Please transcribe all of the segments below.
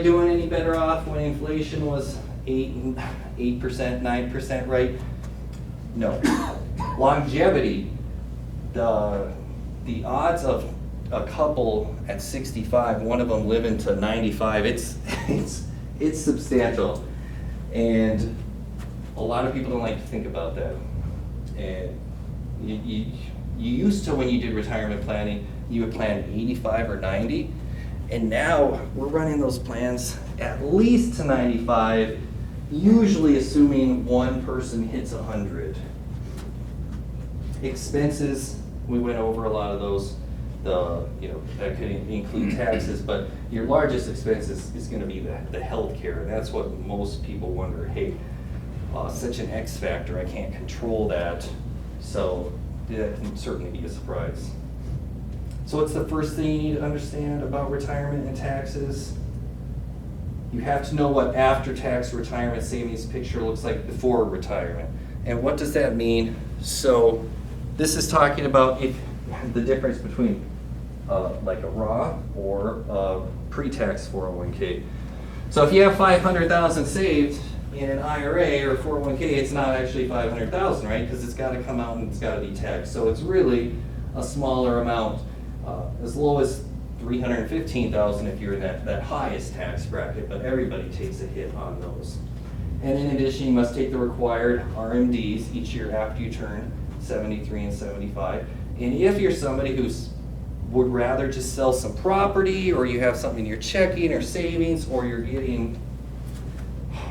Doing any better off when inflation was 8%, 9%, right? No. Longevity, the odds of a couple at 65, one of them living to 95, it's substantial. And a lot of people don't like to think about that. And you used to, when you did retirement planning, you would plan 85 or 90. And now we're running those plans at least to 95, usually assuming one person hits 100. Expenses, we went over a lot of those. That could include taxes, but your largest expense is going to be the health care. And that's what most people wonder, hey, such an X factor, I can't control that. So that can certainly be a surprise. So what's the first thing you need to understand about retirement and taxes? You have to know what after-tax retirement savings picture looks like before retirement. And what does that mean? So this is talking about the difference between like a Roth or a pre-tax 401k. So if you have $500,000 saved in an IRA or 401k, it's not actually $500,000, right? Because it's got to come out and it's got to be taxed. So it's really a smaller amount. As low as $315,000 if you're in that highest tax bracket, but everybody takes a hit on those. And in addition, you must take the required RMDs each year after you turn 73 and 75. And if you're somebody who would rather just sell some property, or you have something in your checking or savings, or you're getting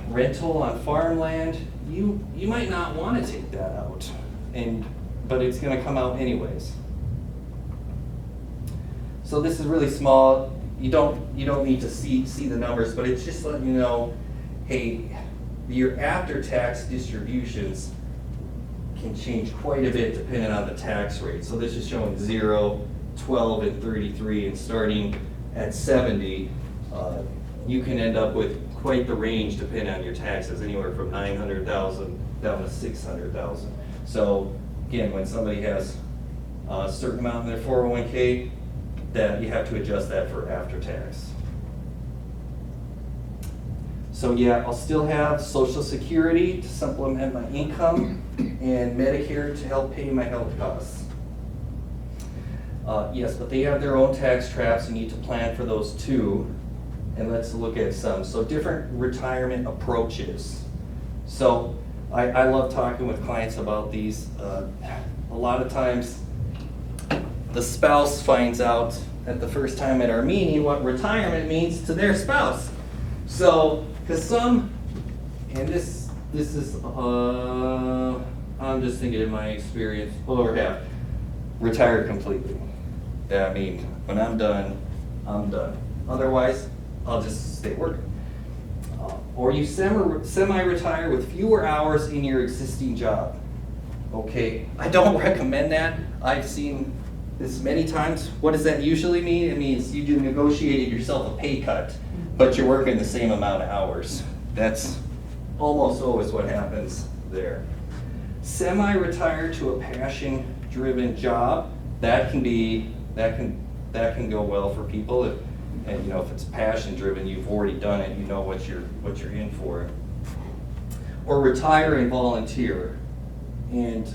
rental on farmland, you might not want to take that out, but it's going to come out anyways. So this is really small. You don't need to see the numbers, but it's just letting you know, hey, your after-tax distributions can change quite a bit depending on the tax rate. So this is showing 0, 12, and 33, and starting at 70, you can end up with quite the range depending on your taxes, anywhere from $900,000 down to $600,000. So again, when somebody has a certain amount in their 401k, that you have to adjust that for after tax. So yeah, I'll still have Social Security to supplement my income and Medicare to help pay my health costs. Yes, but they have their own tax traps. You need to plan for those too. And let's look at some. So different retirement approaches. So I love talking with clients about these. A lot of times the spouse finds out at the first time at our meeting what retirement means to their spouse. So, because some, and this is, I'm just thinking in my experience, over half, retired completely. I mean, when I'm done, I'm done. Otherwise, I'll just stay working. Or you semi-retire with fewer hours in your existing job. Okay, I don't recommend that. I've seen this many times. What does that usually mean? It means you negotiated yourself a pay cut, but you're working the same amount of hours. That's almost always what happens there. Semi-retire to a passion-driven job. That can go well for people. If it's passion-driven, you've already done it. You know what you're in for. Or retire and volunteer. And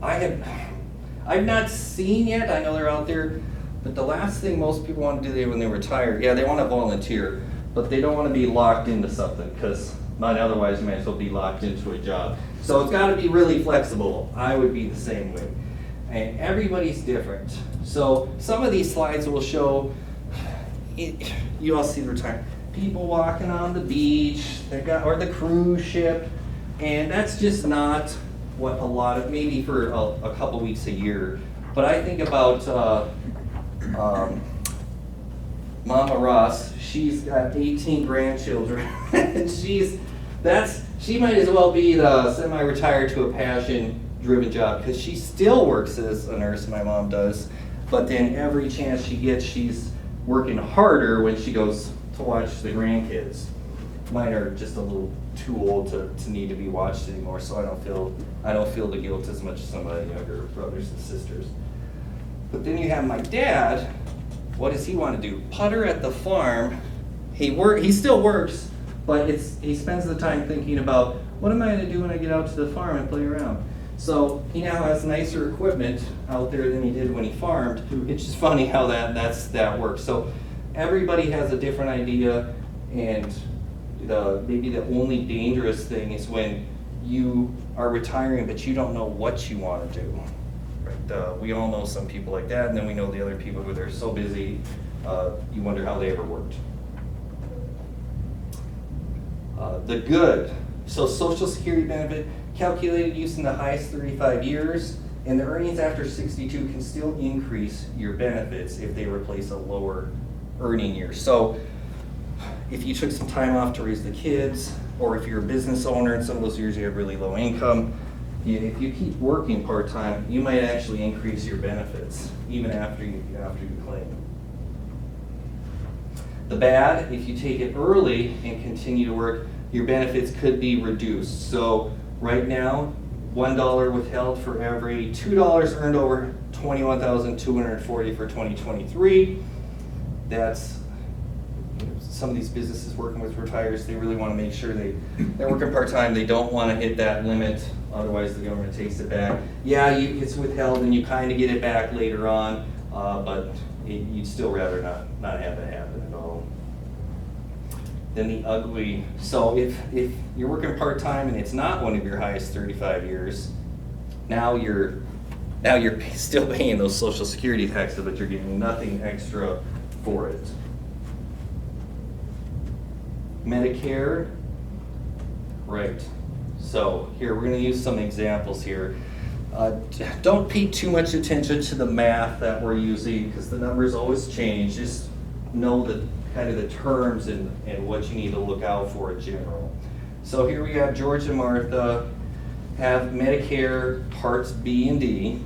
I've not seen yet, I know they're out there, but the last thing most people want to do when they retire, yeah, they want to volunteer, but they don't want to be locked into something, because otherwise you might as well be locked into a job. So it's got to be really flexible. I would be the same way. And everybody's different. So some of these slides will show, you all see the retirement, people walking on the beach, or the cruise ship, and that's just not what a lot of, maybe for a couple weeks a year. But I think about Mama Ross. She's got 18 grandchildren. And she might as well be the semi-retired to a passion-driven job, because she still works as a nurse, my mom does, but then every chance she gets, she's working harder when she goes to watch the grandkids. Mine are just a little too old to need to be watched anymore, so I don't feel the guilt as much as some of the younger brothers and sisters. But then you have my dad. What does he want to do? Putter at the farm he still works, but he spends the time thinking about, what am I gonna do when I get out to the farm and play around? So he now has nicer equipment out there than he did when he farmed. It's just funny how that works. So everybody has a different idea, and maybe the only dangerous thing is when you are retiring but you don't know what you want to do. Right? We all know some people like that, and then we know the other people who they're so busy, you wonder how they ever worked. The good. So Social Security benefit calculated using the highest 35 years, and the earnings after 62 can still increase your benefits if they replace a lower earning year. So if you took some time off to raise the kids, or if you're a business owner and some of those years you have really low income, if you keep working part-time, you might actually increase your benefits even after you claim. The bad, if you take it early and continue to work, your benefits could be reduced. So right now, $1 withheld for every $2 earned over $21,240 for 2023. That's, some of these businesses working with retirees, they really want to make sure they're working part-time. They don't want to hit that limit, otherwise the government takes it back. Yeah, it's withheld and you kind of get it back later on, but you'd still rather not have that happen at all. Then the ugly, so if you're working part-time and it's not one of your highest 35 years, now you're still paying those Social Security taxes, but you're getting nothing extra for it. Medicare, right. So here, we're going to use some examples here. Don't pay too much attention to the math that we're using because the numbers always change. Just know the kind of the terms and what you need to look out for in general. So here we have George and Martha have Medicare Parts B and D,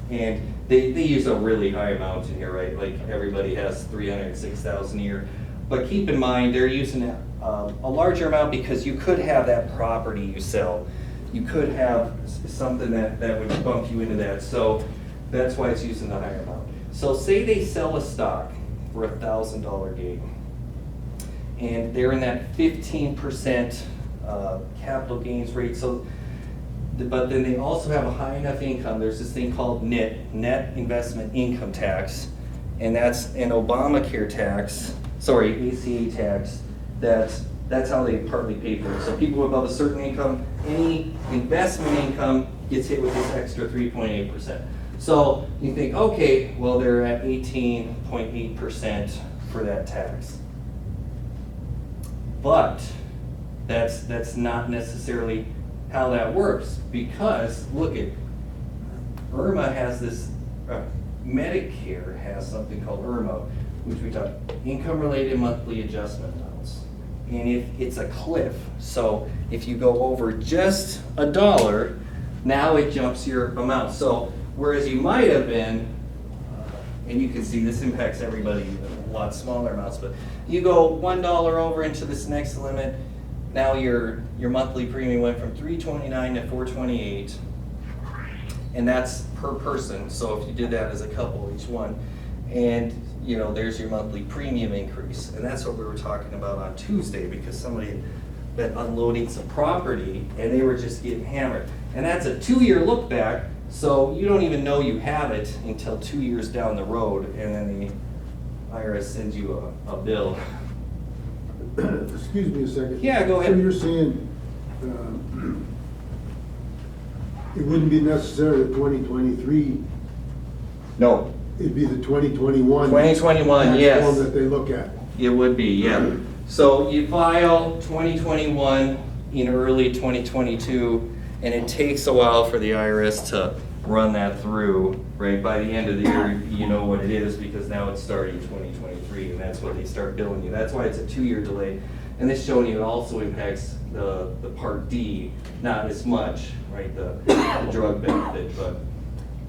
and they use a really high amount in here, right? Like everybody has $306,000 a year. But keep in mind, they're using a larger amount because you could have that property you sell. You could have something that would bump you into that. So that's why it's using the higher amount. So say they sell a stock for $1,000 gain, and they're in that 15% capital gains rate. So, but then they also have a high enough income. There's this thing called net investment income tax, and that's an Obamacare tax. Sorry, ACA tax. That's how they partly pay for it. So people above a certain income, any investment income gets hit with this extra 3.8%. So you think, okay, well they're at 18.8% for that tax. But that's not necessarily how that works, because look at IRMA has this, Medicare has something called IRMA, which we talk income-related monthly adjustment amounts. And it's a cliff. So if you go over just $1, now it jumps your amount. So whereas you might have been, and you can see this impacts everybody a lot smaller amounts, but you go $1 over into this next limit, now your monthly premium went from $329 to $428, and that's per person. So if you did that as a couple, each one, and there's your monthly premium increase. And that's what we were talking about on Tuesday, because somebody had been unloading some property and they were just getting hammered. And that's a 2-year look back, so you don't even know you have it until 2 years down the road, and then the IRS sends you a bill. Excuse me a second. Yeah, go ahead. So you're saying it wouldn't be necessarily 2023, No. it'd be the 2021. 2021, tax yes. form that they look at. It would be, yeah. So you file 2021 in early 2022, and it takes a while for the IRS to run that through, right? By the end of the year, you know what it is, because now it's starting 2023, and that's what they start billing you. That's why it's a 2-year delay. And this showing you it also impacts the Part D, not as much, right? The drug benefit, but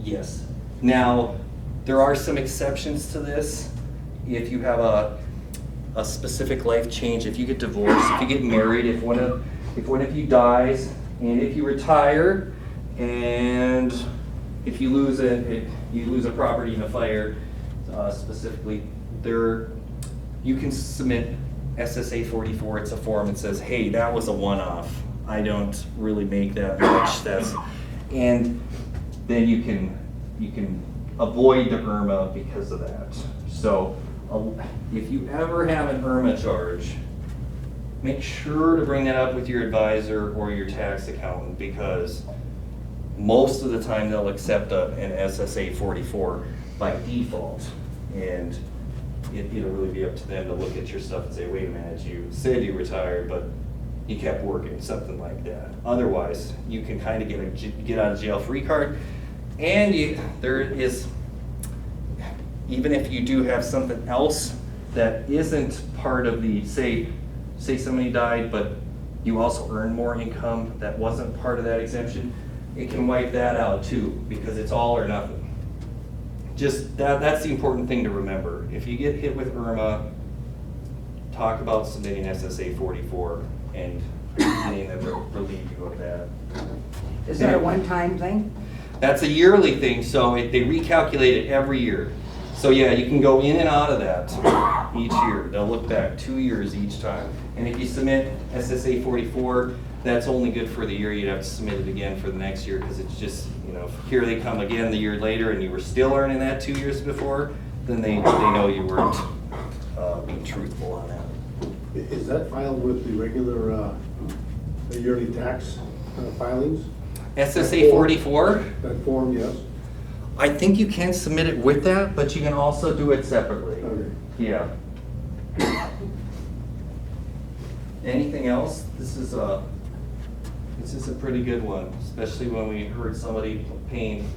yes. Now, there are some exceptions to this. If you have a specific life change, if you get divorced, if you get married, if one of you dies, and if you retire, and if you lose a property in a fire, specifically, you can submit SSA 44, it's a form that says, hey, that was a one-off. I don't really make that much. And then you can avoid the IRMA because of that. So if you ever have an IRMA charge, make sure to bring that up with your advisor or your tax accountant, because most of the time they'll accept an SSA 44 by default. And it'll really be up to them to look at your stuff and say, wait a minute, you said you retired, but you kept working, something like that. Otherwise, you can kind of get out of jail free card. And there is, even if you do have something else that isn't part of the, say somebody died, but you also earn more income that wasn't part of that exemption, it can wipe that out too, because it's all or nothing. Just that's the important thing to remember. If you get hit with IRMA, talk about submitting SSA 44 and getting them to relieve you of that. Is that a one-time thing? That's a yearly thing, so they recalculate it every year. So yeah, you can go in and out of that each year. They'll look back 2 years each time. And if you submit SSA 44, that's only good for the year. You'd have to submit it again for the next year, because it's just, here they come again the year later and you were still earning that 2 years before, then they know you weren't being truthful on that. Is that filed with the regular the yearly tax filings? SSA 44, That form, yes? I think you can submit it with that, but you can also do it separately. Okay. Yeah. Anything else? This is a pretty good one, especially when we heard somebody paying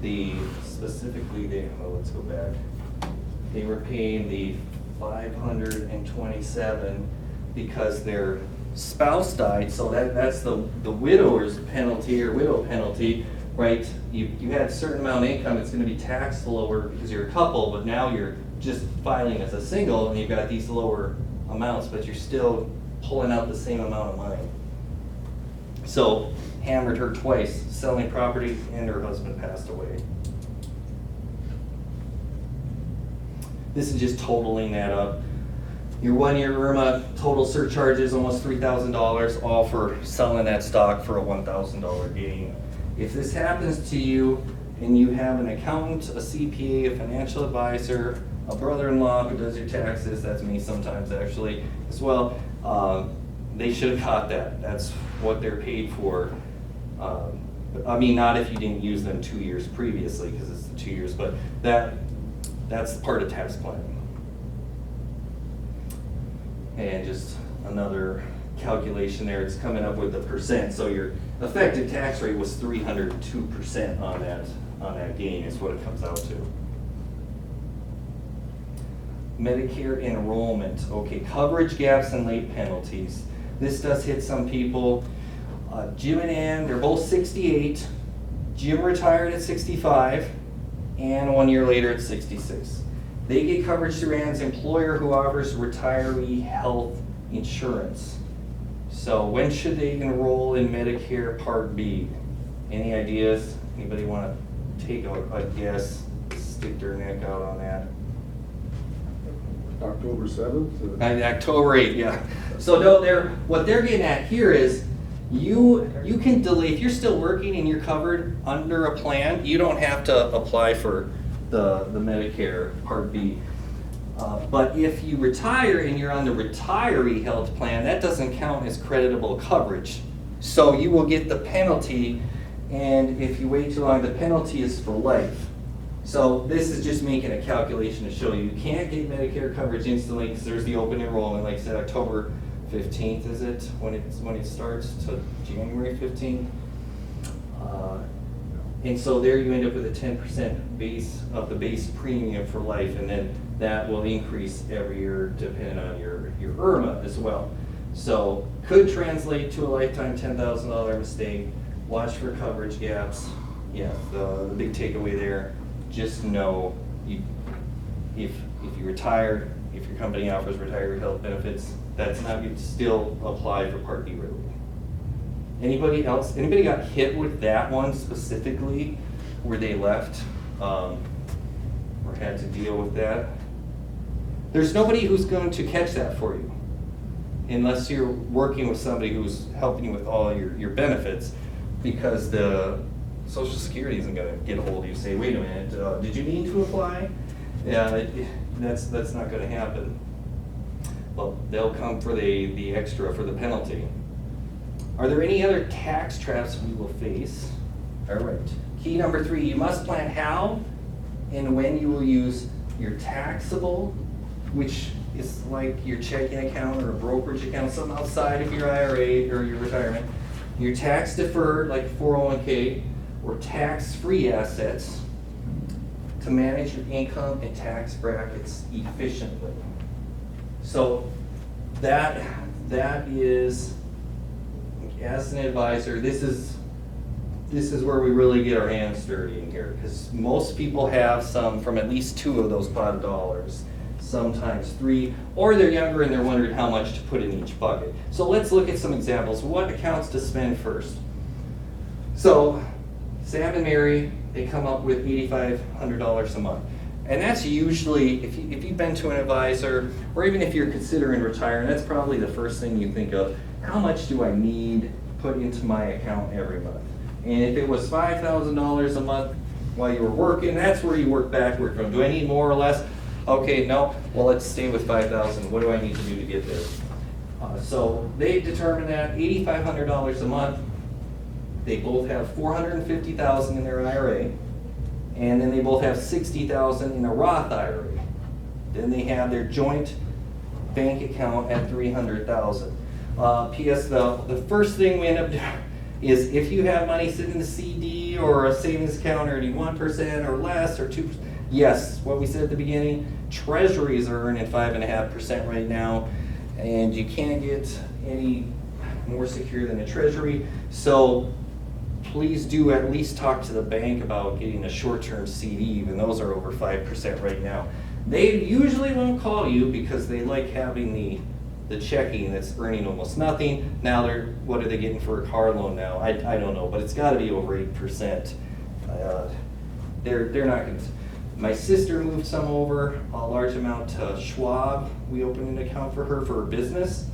let's go back. They were paying the 527 because their spouse died, so that's the widower's penalty or widow penalty, right? You had a certain amount of income, it's gonna be taxed lower because you're a couple, but now you're just filing as a single and you've got these lower amounts, but you're still pulling out the same amount of money. So hammered her twice, selling property and her husband passed away. This is just totaling that up. Your 1 year IRMA total surcharge is almost $3,000, all for selling that stock for a $1,000 gain. If this happens to you and you have an accountant, a CPA, a financial advisor, a brother-in-law who does your taxes, that's me sometimes actually as well, they should have caught that. That's what they're paid for. I mean, not if you didn't use them 2 years previously, because it's the 2 years, but that's part of tax planning. And just another calculation there, it's coming up with the percent. So your effective tax rate was 302% on that gain is what it comes out to. Medicare enrollment, okay, coverage gaps and late penalties. This does hit some people. Jim and Ann, they're both 68. Jim retired at 65, and 1 year later at 66. They get coverage through Ann's employer, who offers retiree health insurance. So when should they enroll in Medicare Part B? Any ideas? Anybody want to take a guess, stick their neck out on that? October 7th? October 8th, yeah. So no, what they're getting at here is you can delay, if you're still working and you're covered under a plan, you don't have to apply for the Medicare Part B. But if you retire and you're on the retiree health plan, that doesn't count as creditable coverage. So you will get the penalty, and if you wait too long, the penalty is for life. So this is just making a calculation to show you can't get Medicare coverage instantly, because there's the open enrollment, like I said, October 15th is it, when it starts, to January 15th. And so there you end up with a 10% base of the base premium for life, and then that will increase every year depending on your IRMA as well. So could translate to a lifetime $10,000 mistake. Watch for coverage gaps. Yeah, the big takeaway there, just know if you retire, if your company offers retiree health benefits, that's not, you still apply for Part D relief. Anybody else? Anybody got hit with that one specifically, where they left or had to deal with that? There's nobody who's going to catch that for you. unless you're working with somebody who's helping you with all your benefits, because the Social Security isn't gonna get a hold of you, say, wait a minute, did you mean to apply? Yeah, that's not gonna happen. Well, they'll come for the extra, for the penalty. Are there any other tax traps we will face? All right. Key number 3, you must plan how and when you will use your taxable, which is like your checking account or a brokerage account, something outside of your IRA or your retirement, your tax deferred, like 401k, or tax-free assets to manage your income and tax brackets efficiently. So that is, as an advisor, this is where we really get our hands dirty in here, because most people have some from at least 2 of those pot of dollars, sometimes 3, or they're younger and they're wondering how much to put in each bucket. So let's look at some examples. What accounts to spend first? So Sam and Mary, they come up with $8,500 a month. And that's usually, if you've been to an advisor, or even if you're considering retiring, that's probably the first thing you think of. How much do I need put into my account every month? And if it was $5,000 a month while you were working, that's where you work backward from. Do I need more or less? Okay, no, well, let's stay with $5,000. What do I need to do to get there? So they determined that $8,500 a month. They both have $450,000 in their IRA, and then they both have $60,000 in a Roth IRA. Then they have their joint bank account at $300,000. P.S. The first thing we end up doing is, if you have money sitting in a CD or a savings account earning 1% or less or 2%, yes, what we said at the beginning, treasuries are earning 5.5% right now, and you can't get any more secure than a treasury. So please do at least talk to the bank about getting a short-term CD, even those are over 5% right now. They usually won't call you because they like having the checking that's earning almost nothing. Now what are they getting for a car loan now? I don't know, but it's got to be over 8%. They're not going to. My sister moved some over, a large amount to Schwab. We opened an account for her business.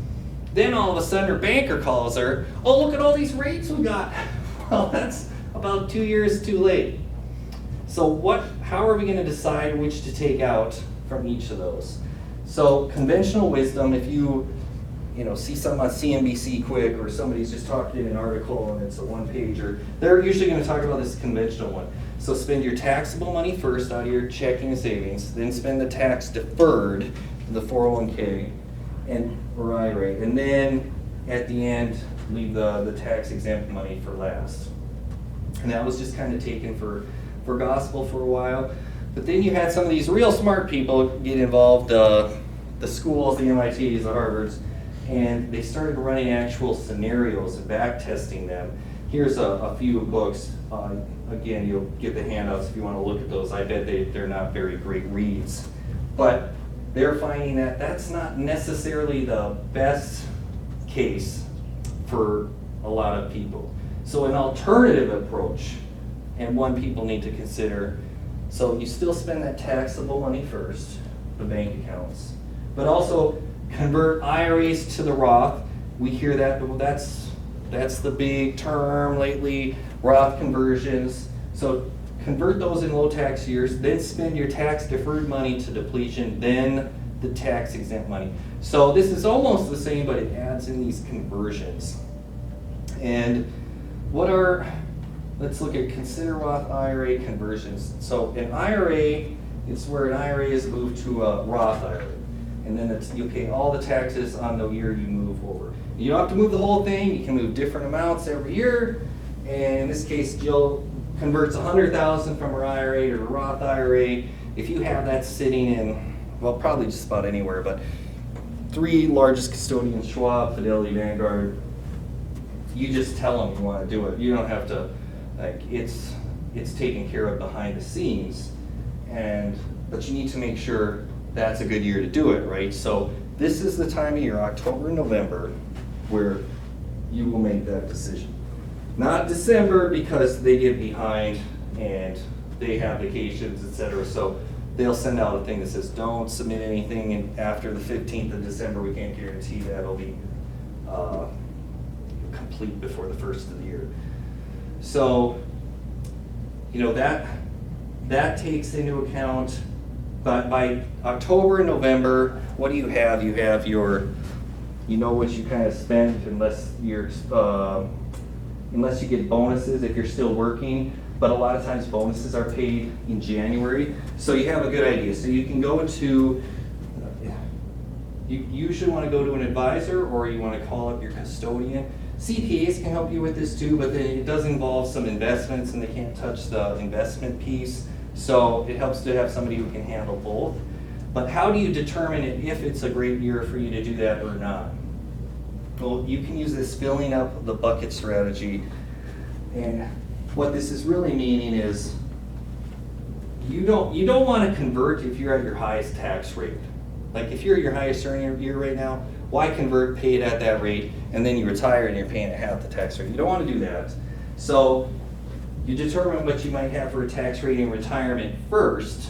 Then all of a sudden her banker calls her, oh, look at all these rates we got. Well, that's about 2 years too late. So how are we going to decide which to take out from each of those? So conventional wisdom, if you see something on CNBC quick, or somebody's just talking in an article and it's a one-pager, they're usually going to talk about this conventional one. So spend your taxable money first out of your checking and savings, then spend the tax deferred, the 401k or IRA, and then at the end leave the tax exempt money for last. And that was just kind of taken for gospel for a while. But then you had some of these real smart people get involved, the schools, the MITs, the Harvards, and they started running actual scenarios and back testing them. Here's a few books. Again, you'll get the handouts if you want to look at those. I bet they're not very great reads. But they're finding that that's not necessarily the best case for a lot of people. So an alternative approach, and one people need to consider, so you still spend that taxable money first, the bank accounts, but also convert IRAs to the Roth. We hear that, well, that's the big term lately, Roth conversions. So convert those in low tax years, then spend your tax deferred money to depletion, then the tax exempt money. So this is almost the same, but it adds in these conversions. And let's look at consider Roth IRA conversions. So an IRA, it's where an IRA is moved to a Roth IRA. And then you pay all the taxes on the year you move over. You don't have to move the whole thing, you can move different amounts every year. And in this case, Jill converts $100,000 from her IRA to a Roth IRA. If you have that sitting in, well, probably just about anywhere, but 3 largest custodians, Schwab, Fidelity, Vanguard, you just tell them you want to do it. You don't have to, it's taken care of behind the scenes, but you need to make sure that's a good year to do it, right? So this is the time of year, October, November, where you will make that decision. Not December, because they get behind and they have vacations, etc. So they'll send out a thing that says, don't submit anything after the 15th of December. We can't guarantee that it'll be complete before the first of the year. So, you know, that takes into account, but by October and November, what do you have? You have your, you know what you kind of spent unless you're, unless you get bonuses if you're still working, but a lot of times bonuses are paid in January, so you have a good idea. So you can go to, you usually want to go to an advisor or you want to call up your custodian. CPAs can help you with this too, but then it does involve some investments and they can't touch the investment piece. So it helps to have somebody who can handle both. But how do you determine if it's a great year for you to do that or not? Well, you can use this filling up the bucket strategy. And what this is really meaning is you don't want to convert if you're at your highest tax rate. Like if you're at your highest earning year right now, why convert, pay it at that rate, and then you retire and you're paying at half the tax rate? You don't want to do that. So you determine what you might have for a tax rate in retirement first.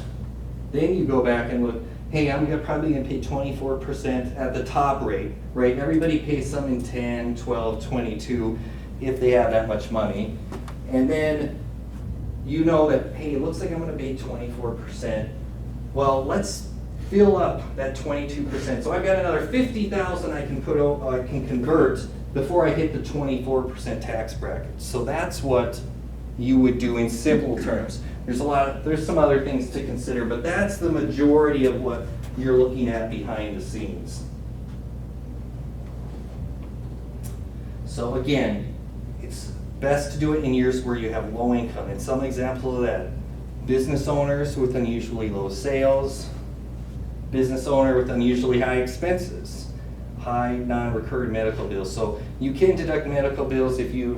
Then you go back and look, hey, I'm probably going to pay 24% at the top rate, right? Everybody pays some in 10, 12, 22 if they have that much money. And then you know that, hey, it looks like I'm going to pay 24%. Well, let's fill up that 22%. So I've got another 50,000 I can I can convert before I hit the 24% tax bracket. So that's what you would do in simple terms. There's some other things to consider, but that's the majority of what you're looking at behind the scenes. So again, it's best to do it in years where you have low income. And some example of that, business owners with unusually low sales, business owner with unusually high expenses, high non-recurring medical bills. So you can deduct medical bills if you